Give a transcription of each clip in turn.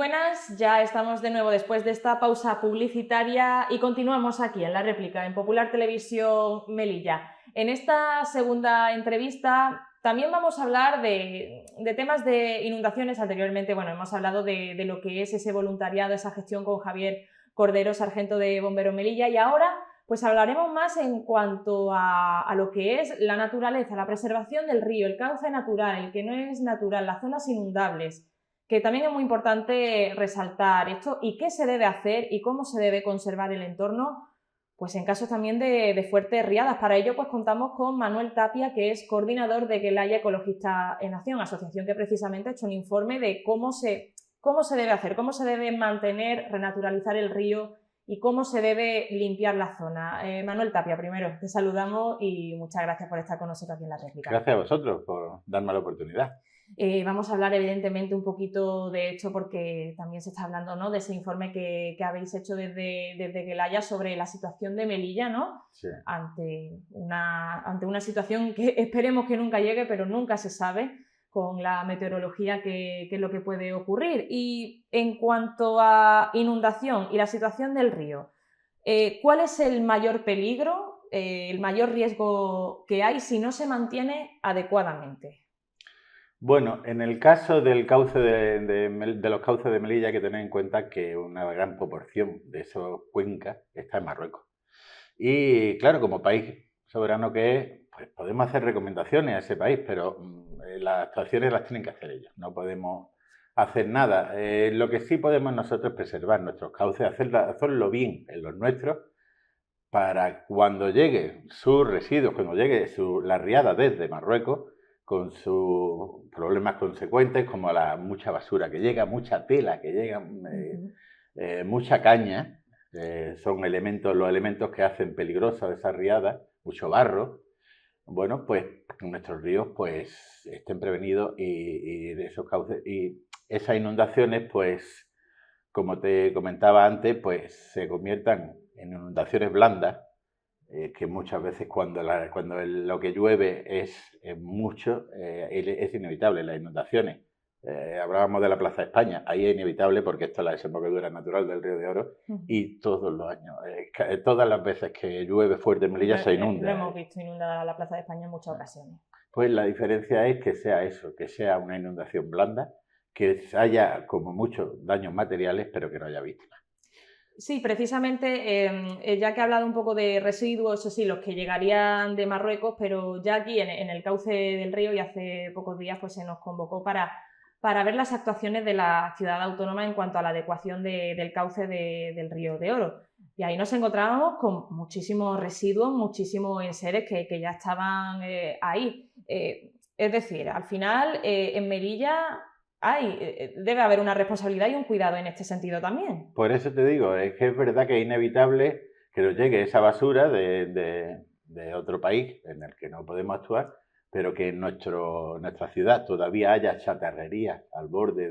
buenas, ya estamos de nuevo después de esta pausa publicitaria y continuamos aquí en La Réplica, en Popular Televisión Melilla. En esta segunda entrevista también vamos a hablar de temas de inundaciones. Anteriormente, bueno, hemos hablado de lo que es ese voluntariado, esa gestión con Javier Cordero, sargento de Bomberos Melilla, y ahora pues hablaremos más en cuanto a lo que es la naturaleza, la preservación del río, el cauce natural, el que no es natural, las zonas inundables, que también es muy importante resaltar esto y qué se debe hacer y cómo se debe conservar el entorno, pues en casos también de fuertes riadas. Para ello pues contamos con Manuel Tapia, que es coordinador de Gelaya Ecologista en Acción, asociación que precisamente ha hecho un informe de cómo se debe hacer, cómo se debe mantener, renaturalizar el río y cómo se debe limpiar la zona. Manuel Tapia, primero, te saludamos y muchas gracias por estar con nosotros aquí en La Réplica. Gracias a vosotros por darme la oportunidad. Vamos a hablar evidentemente un poquito de esto porque también se está hablando, ¿no?, de ese informe que habéis hecho desde Gelaya sobre la situación de Melilla, ¿no? Sí. Ante una situación que esperemos que nunca llegue, pero nunca se sabe con la meteorología qué es lo que puede ocurrir. Y en cuanto a inundación y la situación del río, ¿cuál es el mayor peligro, el mayor riesgo que hay si no se mantiene adecuadamente? Bueno, en el caso del cauce de los cauces de Melilla hay que tener en cuenta que una gran proporción de esos cuencas está en Marruecos. Y claro, como país soberano que es, pues podemos hacer recomendaciones a ese país, pero las actuaciones las tienen que hacer ellos. No podemos hacer nada. Lo que sí podemos nosotros es preservar nuestros cauces, hacerlo bien en los nuestros, para cuando llegue sus residuos, cuando llegue la riada desde Marruecos, con sus problemas consecuentes, como mucha basura que llega, mucha tela que llega, mucha caña, son los elementos que hacen peligrosa esa riada, mucho barro. Bueno, pues nuestros ríos pues estén prevenidos y de esos cauces y esas inundaciones, pues como te comentaba antes, pues se conviertan en inundaciones blandas, que muchas veces cuando lo que llueve es mucho, es inevitable las inundaciones. Hablábamos de la Plaza de España, ahí es inevitable porque esto es la desembocadura natural del Río de Oro y todos los años, todas las veces que llueve fuerte en Melilla se inunda. Lo hemos visto inundada la Plaza de España en muchas ocasiones. Pues la diferencia es que sea eso, que sea una inundación blanda, que haya como muchos daños materiales, pero que no haya víctimas. Sí, precisamente, ya que he hablado un poco de residuos, eso sí, los que llegarían de Marruecos, pero ya aquí en el cauce del río, y hace pocos días pues se nos convocó para ver las actuaciones de la ciudad autónoma en cuanto a la adecuación del cauce del Río de Oro. Y ahí nos encontrábamos con muchísimos residuos, muchísimos enseres que ya estaban ahí. Es decir, al final en Melilla debe haber una responsabilidad y un cuidado en este sentido también. Por eso te digo, es que es verdad que es inevitable que nos llegue esa basura de otro país en el que no podemos actuar, pero que en nuestra ciudad todavía haya chatarrería al borde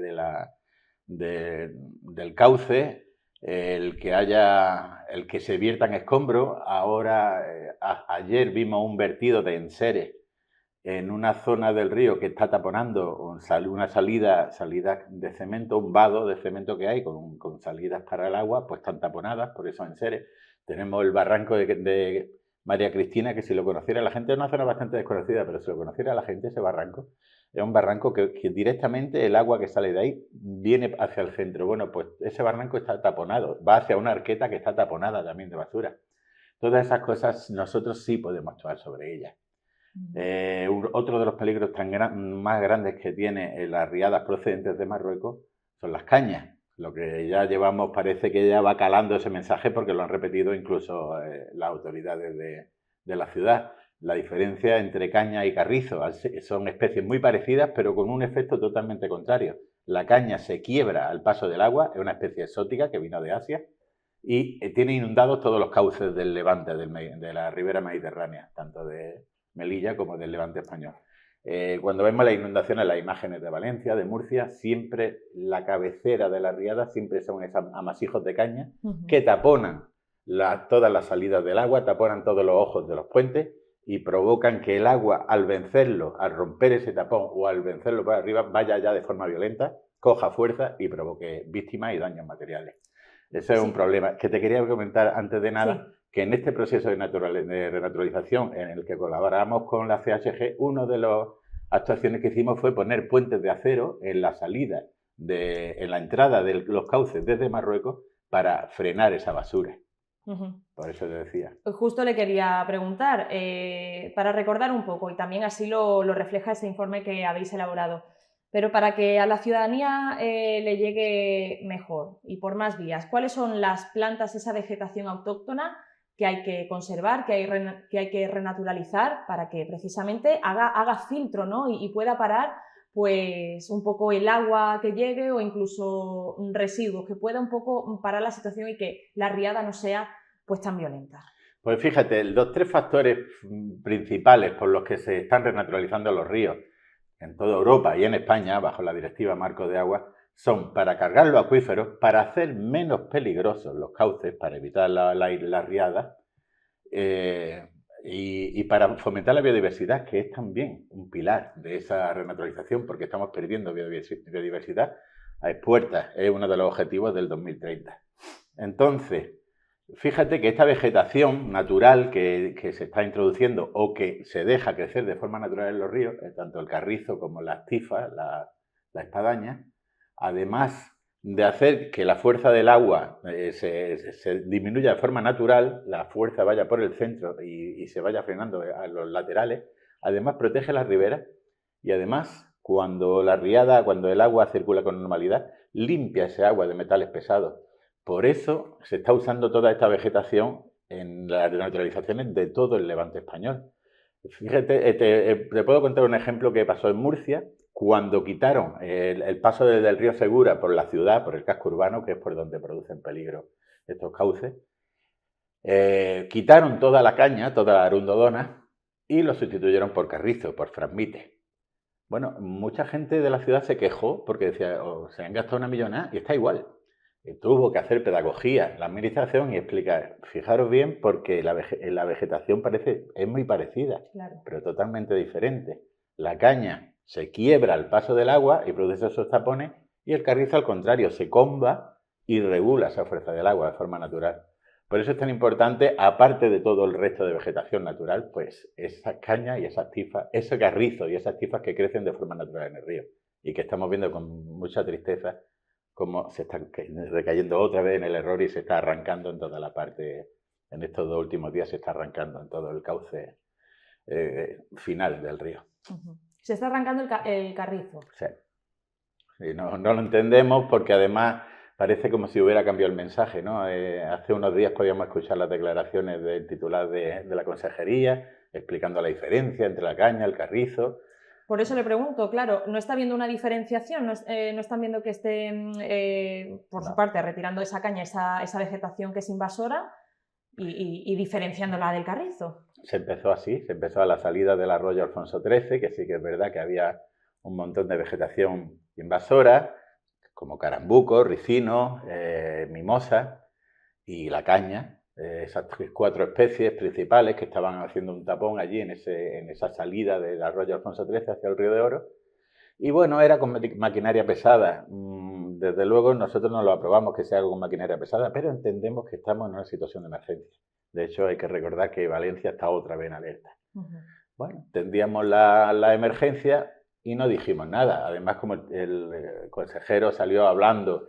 del cauce, el que se viertan escombros. Ahora, ayer vimos un vertido de enseres en una zona del río que está taponando una salida de cemento, un vado de cemento que hay con salidas para el agua, pues están taponadas por esos enseres. Tenemos el barranco de María Cristina, que si lo conociera la gente, es una zona bastante desconocida, pero si lo conociera la gente, ese barranco es un barranco que directamente el agua que sale de ahí viene hacia el centro. Bueno, pues ese barranco está taponado, va hacia una arqueta que está taponada también de basura. Todas esas cosas nosotros sí podemos actuar sobre ellas. Otro de los peligros más grandes que tiene las riadas procedentes de Marruecos son las cañas. Lo que ya llevamos, parece que ya va calando ese mensaje porque lo han repetido incluso las autoridades de la ciudad. La diferencia entre caña y carrizo son especies muy parecidas, pero con un efecto totalmente contrario. La caña se quiebra al paso del agua, es una especie exótica que vino de Asia y tiene inundados todos los cauces del Levante, de la ribera mediterránea, tanto de Melilla como del Levante español. Cuando vemos las inundaciones, las imágenes de Valencia, de Murcia, siempre la cabecera de la riada siempre son esos amasijos de caña que taponan todas las salidas del agua, taponan todos los ojos de los puentes y provocan que el agua, al vencerlo, al romper ese tapón o al vencerlo por arriba, vaya ya de forma violenta, coja fuerza y provoque víctimas y daños materiales. Ese es un problema. Que te quería comentar antes de nada, que en este proceso de renaturalización en el que colaboramos con la CHG, una de las actuaciones que hicimos fue poner puentes de acero en la salida, en la entrada de los cauces desde Marruecos para frenar esa basura. Por eso te decía. Pues justo le quería preguntar, para recordar un poco, y también así lo refleja ese informe que habéis elaborado, pero para que a la ciudadanía le llegue mejor y por más vías, ¿cuáles son las plantas, esa vegetación autóctona que hay que conservar, que hay que renaturalizar para que precisamente haga filtro, ¿no? y pueda parar pues un poco el agua que llegue o incluso residuos, que pueda un poco parar la situación y que la riada no sea pues tan violenta? Pues fíjate, los 3 factores principales por los que se están renaturalizando los ríos en toda Europa y en España, bajo la Directiva Marco de Agua, son para cargar los acuíferos, para hacer menos peligrosos los cauces, para evitar la riada, y para fomentar la biodiversidad, que es también un pilar de esa renaturalización, porque estamos perdiendo biodiversidad a expuertas, es uno de los objetivos del 2030. Entonces, fíjate que esta vegetación natural que se está introduciendo o que se deja crecer de forma natural en los ríos, tanto el carrizo como las tifas, la espadaña, además de hacer que la fuerza del agua se disminuya de forma natural, la fuerza vaya por el centro y se vaya frenando a los laterales, además protege las riberas y además cuando el agua circula con normalidad, limpia ese agua de metales pesados. Por eso se está usando toda esta vegetación en las renaturalizaciones de todo el levante español. Fíjate, te puedo contar un ejemplo que pasó en Murcia, cuando quitaron el paso del río Segura por la ciudad, por el casco urbano, que es por donde producen peligro estos cauces. Quitaron toda la caña, toda la arundodona, y lo sustituyeron por carrizo, por frasmite. Bueno, mucha gente de la ciudad se quejó porque decía, se han gastado una millonada y está igual. Tuvo que hacer pedagogía la administración y explicar, fijaros bien, porque la vegetación es muy parecida, claro, pero totalmente diferente. La caña se quiebra al paso del agua y produce esos tapones, y el carrizo, al contrario, se comba y regula esa fuerza del agua de forma natural. Por eso es tan importante, aparte de todo el resto de vegetación natural, pues esas cañas y esas tifas, ese carrizo y esas tifas que crecen de forma natural en el río y que estamos viendo con mucha tristeza cómo se está recayendo otra vez en el error y se está arrancando en toda la parte, en estos 2 últimos días se está arrancando en todo el cauce final del río. Se está arrancando el carrizo. Sí. Y no lo entendemos porque además parece como si hubiera cambiado el mensaje, ¿no? Hace unos días podíamos escuchar las declaraciones del titular de la consejería explicando la diferencia entre la caña, el carrizo. Por eso le pregunto, claro, ¿no está viendo una diferenciación? ¿No están viendo que estén, por su parte, retirando esa caña, esa vegetación que es invasora y diferenciándola del carrizo? Se empezó así, se empezó a la salida del arroyo Alfonso XIII, que sí que es verdad que había un montón de vegetación invasora, como carambuco, ricino, mimosa y la caña. Esas 4 especies principales que estaban haciendo un tapón allí en esa salida del arroyo Alfonso XIII hacia el Río de Oro. Y bueno, era con maquinaria pesada. Desde luego nosotros no lo aprobamos que sea con maquinaria pesada, pero entendemos que estamos en una situación de emergencia. De hecho, hay que recordar que Valencia está otra vez en alerta. Bueno, entendíamos la emergencia y no dijimos nada. Además, como el consejero salió hablando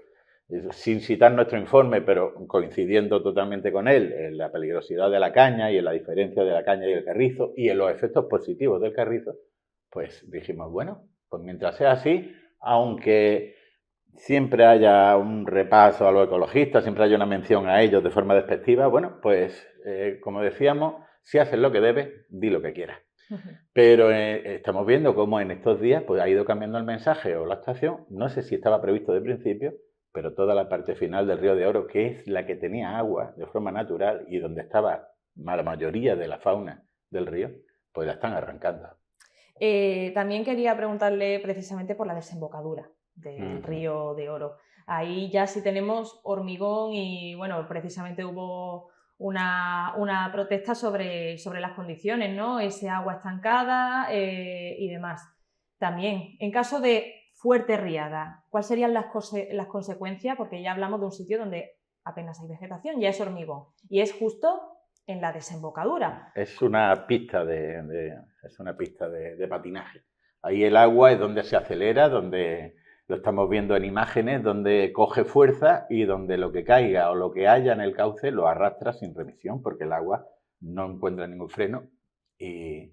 sin citar nuestro informe, pero coincidiendo totalmente con él, en la peligrosidad de la caña y en la diferencia de la caña y el carrizo y en los efectos positivos del carrizo, pues dijimos, bueno, pues mientras sea así, aunque siempre haya un repaso a los ecologistas, siempre haya una mención a ellos de forma despectiva, bueno, pues como decíamos, si haces lo que debes, di lo que quieras. Pero estamos viendo cómo en estos días pues, ha ido cambiando el mensaje o la actuación, no sé si estaba previsto de principio, pero toda la parte final del Río de Oro, que es la que tenía agua de forma natural y donde estaba la mayoría de la fauna del río, pues la están arrancando. También quería preguntarle precisamente por la desembocadura del Río de Oro. Ahí ya sí tenemos hormigón y, bueno, precisamente hubo una protesta sobre las condiciones, ¿no? Ese agua estancada y demás. También, en caso de fuerte riada, ¿cuáles serían las consecuencias? Porque ya hablamos de un sitio donde apenas hay vegetación, ya es hormigón, y es justo en la desembocadura. Es una pista de patinaje. Ahí el agua es donde se acelera, donde lo estamos viendo en imágenes, donde coge fuerza y donde lo que caiga o lo que haya en el cauce lo arrastra sin remisión, porque el agua no encuentra ningún freno. Y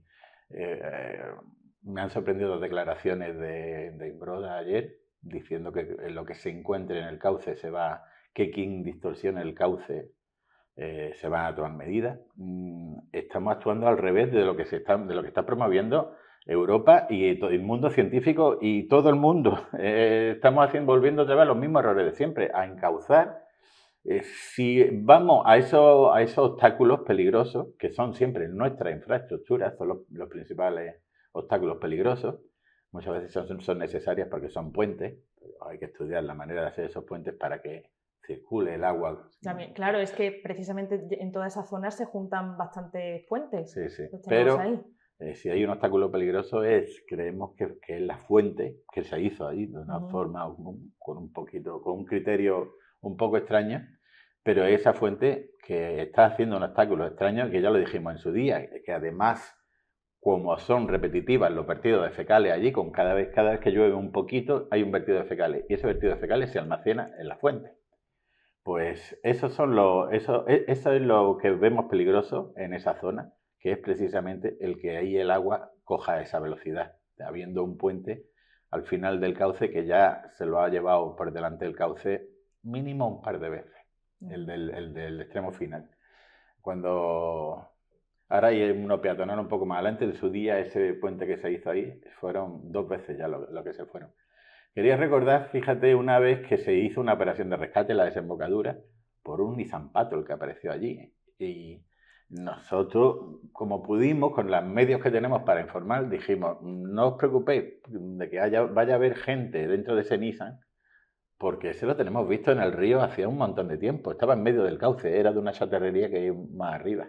me han sorprendido las declaraciones de Imbroda ayer, diciendo que lo que se encuentre en el cauce que quien distorsione el cauce se van a tomar medidas. Estamos actuando al revés de lo que está promoviendo Europa y todo el mundo científico y todo el mundo. Estamos volviendo otra vez a los mismos errores de siempre, a encauzar. Si vamos a esos obstáculos peligrosos, que son siempre nuestras infraestructuras, son los principales obstáculos peligrosos, muchas veces son necesarias porque son puentes. Hay que estudiar la manera de hacer esos puentes para que circule el agua. También, claro, es que precisamente en todas esas zonas se juntan bastantes puentes. Sí, sí. Pero si hay un obstáculo peligroso creemos que es la fuente que se hizo ahí de una forma con un criterio un poco extraño, pero esa fuente que está haciendo un obstáculo extraño, que ya lo dijimos en su día, que además, como son repetitivas los vertidos de fecales allí, cada vez que llueve un poquito hay un vertido de fecales, y ese vertido de fecales se almacena en la fuente. Pues eso es lo que vemos peligroso en esa zona, que es precisamente el que ahí el agua coja esa velocidad, habiendo un puente al final del cauce que ya se lo ha llevado por delante del cauce mínimo un par de veces, el del extremo final. Ahora hay uno peatonal un poco más adelante, en su día ese puente que se hizo ahí, fueron 2 veces ya lo que se fueron. Quería recordar, fíjate, una vez que se hizo una operación de rescate en la desembocadura por un Nissan Patrol que apareció allí. Y nosotros, como pudimos, con los medios que tenemos para informar, dijimos, no os preocupéis de que vaya a haber gente dentro de ese Nissan, porque ese lo tenemos visto en el río hacía un montón de tiempo. Estaba en medio del cauce, era de una chatarrería que hay más arriba.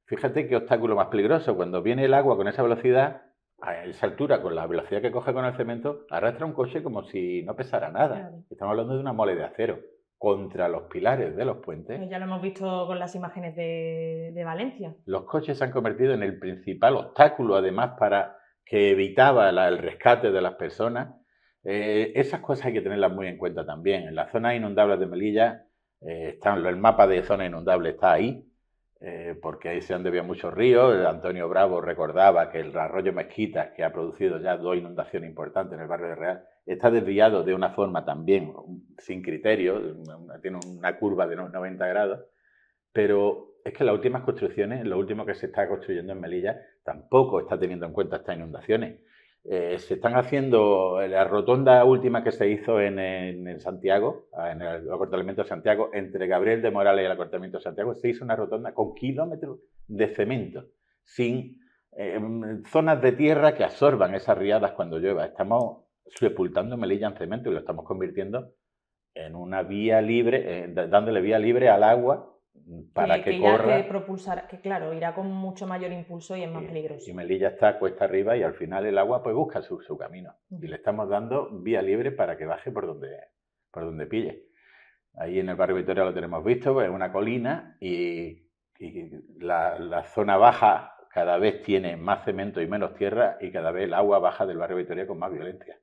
Fíjate qué obstáculo más peligroso. Cuando viene el agua con esa velocidad, a esa altura, con la velocidad que coge con el cemento, arrastra un coche como si no pesara nada. Claro. Estamos hablando de una mole de acero contra los pilares de los puentes. Ya lo hemos visto con las imágenes de Valencia. Los coches se han convertido en el principal obstáculo, además, para que evitaba el rescate de las personas. Esas cosas hay que tenerlas muy en cuenta también. En las zonas inundables de Melilla, el mapa de zona inundable está ahí. Porque ahí se han desviado muchos ríos. Antonio Bravo recordaba que el arroyo Mezquitas, que ha producido ya 2 inundaciones importantes en el barrio de Real, está desviado de una forma también sin criterio, tiene una curva de 90 grados, pero es que las últimas construcciones, lo último que se está construyendo en Melilla, tampoco está teniendo en cuenta estas inundaciones. Se están haciendo la rotonda última que se hizo en Santiago, en el acortamiento de Santiago, entre Gabriel de Morales y el acortamiento de Santiago, se hizo una rotonda con kilómetros de cemento, sin zonas de tierra que absorban esas riadas cuando llueva. Estamos sepultando Melilla en cemento y lo estamos convirtiendo en una vía libre, dándole vía libre al agua para que corra. Que claro, irá con mucho mayor impulso y es más peligroso. Y Melilla está cuesta arriba y al final el agua pues busca su camino. Y le estamos dando vía libre para que baje por donde pille. Ahí en el barrio Vitoria lo tenemos visto, pues es una colina y la zona baja cada vez tiene más cemento y menos tierra y cada vez el agua baja del barrio Vitoria con más violencia.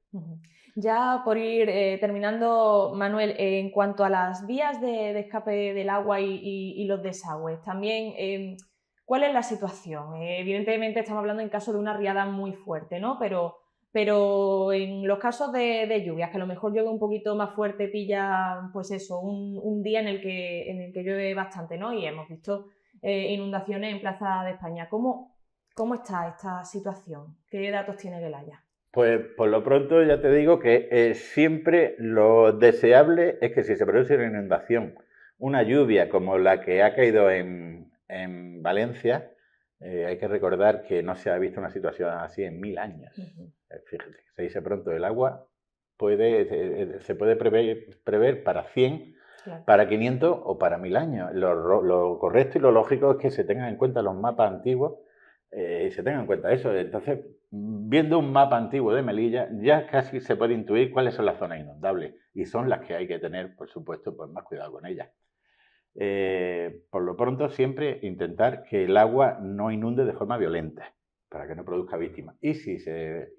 Ya por ir terminando, Manuel, en cuanto a las vías de escape del agua y los desagües, también, ¿cuál es la situación? Evidentemente estamos hablando en caso de una riada muy fuerte, ¿no? Pero en los casos de lluvias, que a lo mejor llueve un poquito más fuerte, pilla, pues eso, un día en el que llueve bastante, ¿no? Y hemos visto inundaciones en Plaza de España. ¿Cómo está esta situación? ¿Qué datos tiene Gelaya? Pues por lo pronto ya te digo que siempre lo deseable es que si se produce una inundación, una lluvia como la que ha caído en Valencia, hay que recordar que no se ha visto una situación así en 1000 años. Fíjate, se dice pronto, el agua se puede prever para 100 Claro. para 500 o para 1000 años. Lo correcto y lo lógico es que se tengan en cuenta los mapas antiguos y se tengan en cuenta eso. Entonces, viendo un mapa antiguo de Melilla, ya casi se puede intuir cuáles son las zonas inundables y son las que hay que tener, por supuesto, pues más cuidado con ellas. Por lo pronto, siempre intentar que el agua no inunde de forma violenta, para que no produzca víctimas. Y si se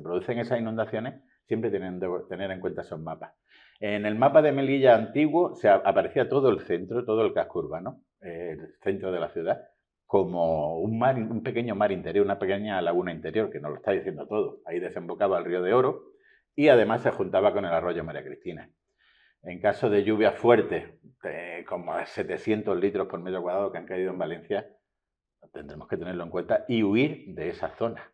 producen esas inundaciones, siempre tener en cuenta esos mapas. En el mapa de Melilla antiguo aparecía todo el centro, todo el casco urbano, el centro de la ciudad, como un pequeño mar interior, una pequeña laguna interior, que nos lo está diciendo todo. Ahí desembocaba el río de Oro y además se juntaba con el arroyo María Cristina. En caso de lluvias fuertes, como 700 litros por metro cuadrado que han caído en Valencia, tendremos que tenerlo en cuenta y huir de esa zona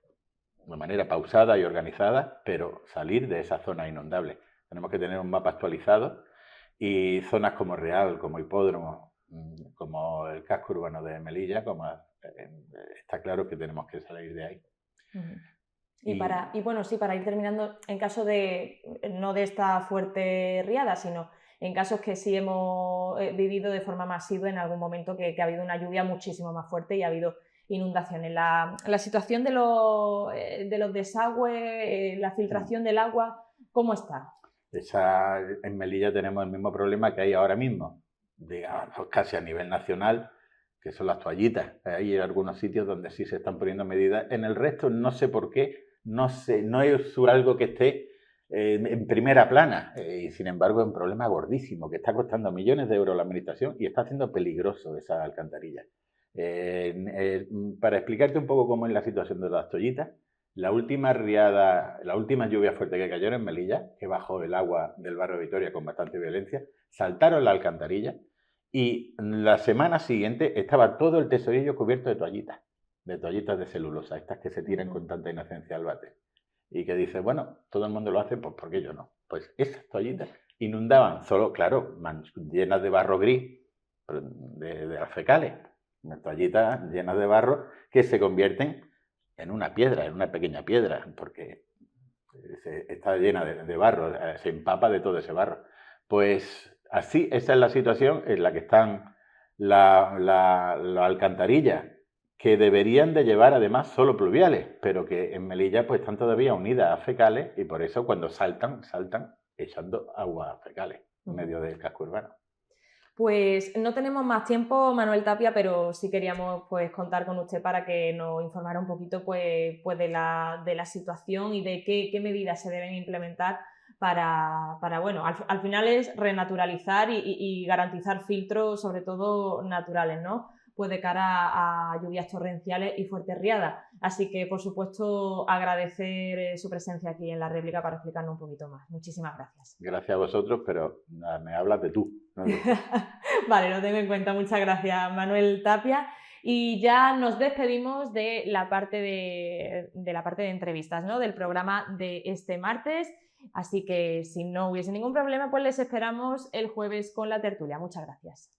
de manera pausada y organizada, pero salir de esa zona inundable. Tenemos que tener un mapa actualizado y zonas como Real, como Hipódromo, como el casco urbano de Melilla, está claro que tenemos que salir de ahí. Y bueno, sí, para ir terminando, en caso de, no de esta fuerte riada, sino en casos que sí hemos vivido de forma masiva en algún momento que ha habido una lluvia muchísimo más fuerte y ha habido inundaciones. La situación de los desagües, la filtración del agua, ¿cómo está? En Melilla tenemos el mismo problema que hay ahora mismo, digamos, casi a nivel nacional, que son las toallitas. Hay algunos sitios donde sí se están poniendo medidas. En el resto no sé por qué, no es algo que esté en primera plana. Y sin embargo es un problema gordísimo, que está costando millones de euros a la administración y está haciendo peligroso esa alcantarilla. Para explicarte un poco cómo es la situación de las toallitas, la última lluvia fuerte que cayó en Melilla, que bajó el agua del barrio Vitoria con bastante violencia, saltaron la alcantarilla y la semana siguiente estaba todo el tesorillo cubierto de toallitas de celulosa, estas que se tiran con tanta inocencia al váter. Y que dice, bueno, todo el mundo lo hace, pues ¿por qué yo no? Pues esas toallitas inundaban solo, claro, llenas de barro gris, de las fecales, unas toallitas llenas de barro que se convierten en una piedra, en una pequeña piedra, porque está llena de barro, se empapa de todo ese barro. Pues así, esa es la situación en la que están las alcantarillas, que deberían de llevar además solo pluviales, pero que en Melilla pues están todavía unidas a fecales y por eso cuando saltan echando agua fecales en medio del casco urbano. Pues no tenemos más tiempo, Manuel Tapia, pero sí queríamos pues contar con usted para que nos informara un poquito pues de la situación y de qué medidas se deben implementar para bueno, al final es renaturalizar y garantizar filtros, sobre todo naturales, ¿no? Pues de cara a lluvias torrenciales y fuertes riadas. Así que, por supuesto, agradecer su presencia aquí en la réplica para explicarnos un poquito más. Muchísimas gracias. Gracias a vosotros, pero me hablas de tú, no de tú. Vale, lo tengo en cuenta. Muchas gracias, Manuel Tapia. Y ya nos despedimos de la parte de entrevistas, ¿no? Del programa de este martes. Así que si no hubiese ningún problema, pues les esperamos el jueves con la tertulia. Muchas gracias.